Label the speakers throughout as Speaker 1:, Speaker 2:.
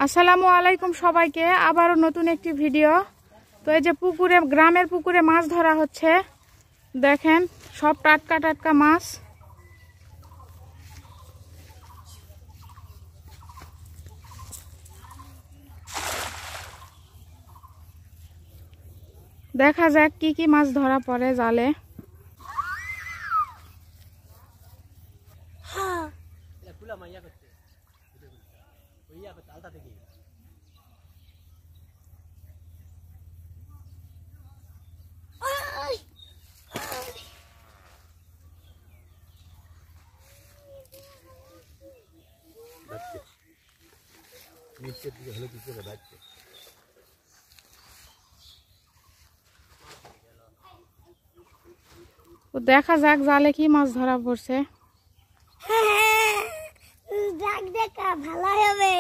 Speaker 1: আসসালামু আলাইকুম সবাইকে, আবারও নতুন একটি ভিডিও। তো এই যে পুকুরে, গ্রামের পুকুরে মাছ ধরা হচ্ছে। দেখেন সব টাটকা টাটকা মাছ। দেখা যাক কি কি মাছ ধরা পড়ে জালে। দেখা যাক জালে কি মাছ ধরা পড়ছে।
Speaker 2: ভালো হবে।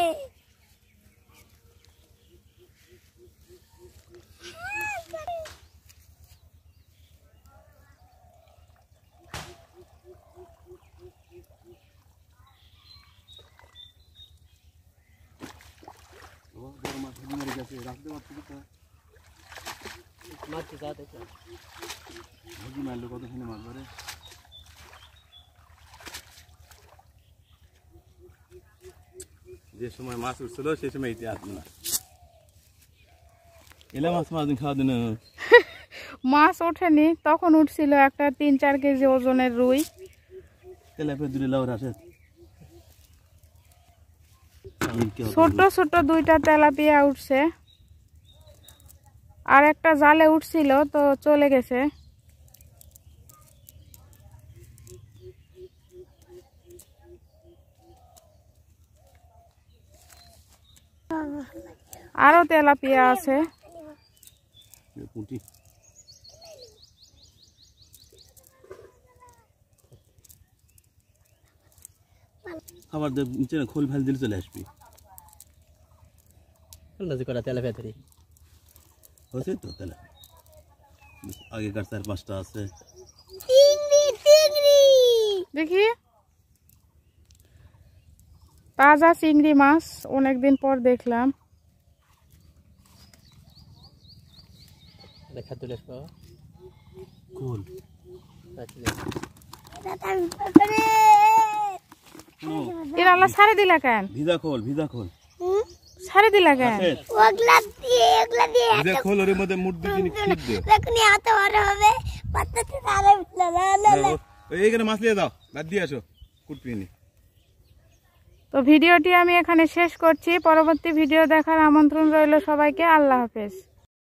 Speaker 3: যে সময় মাছ উঠছিল সেই সময় না এলা মাছ মাছ খাওয়া দিন
Speaker 1: মাছ ওঠেনি, তখন উঠছিল একটা ৩-৪ কেজি ওজনের রুই। ছোট ছোট দুইটা তেলাপিয়া উঠছে, আর একটা জালে উঠছিল তো চলে গেছে। আরো তেলাপিয়া আছে।
Speaker 3: খাবার নিচে খোল ফেল দিলে চলে আসবি।
Speaker 4: তেলাপিয়া ধরি
Speaker 3: হয়েছে তো তেলাপিয়া আগেকার ৪-৫টা আছে।
Speaker 1: দেখি তাজা চিংড়ি মাছ, অনেকদিন পর দেখলাম।
Speaker 4: দেখা তুলে
Speaker 3: খোল
Speaker 1: এরা ছাড়ে দিলা কেন?
Speaker 3: ভিজা খোল ভিজা খোল
Speaker 1: ছাড়ে দিলা কেন?
Speaker 3: ভিজা খোল ওর মধ্যে মুড় দিয়ে খিট দে। এইখানে মাছ নিয়ে যাও, বাদ দিয়ে আসো কুটপিনি।
Speaker 1: তো ভিডিওটি আমি এখানে শেষ করছি। পরবর্তী ভিডিও দেখার আমন্ত্রণ রইল সবাইকে। আল্লাহ হাফেজ।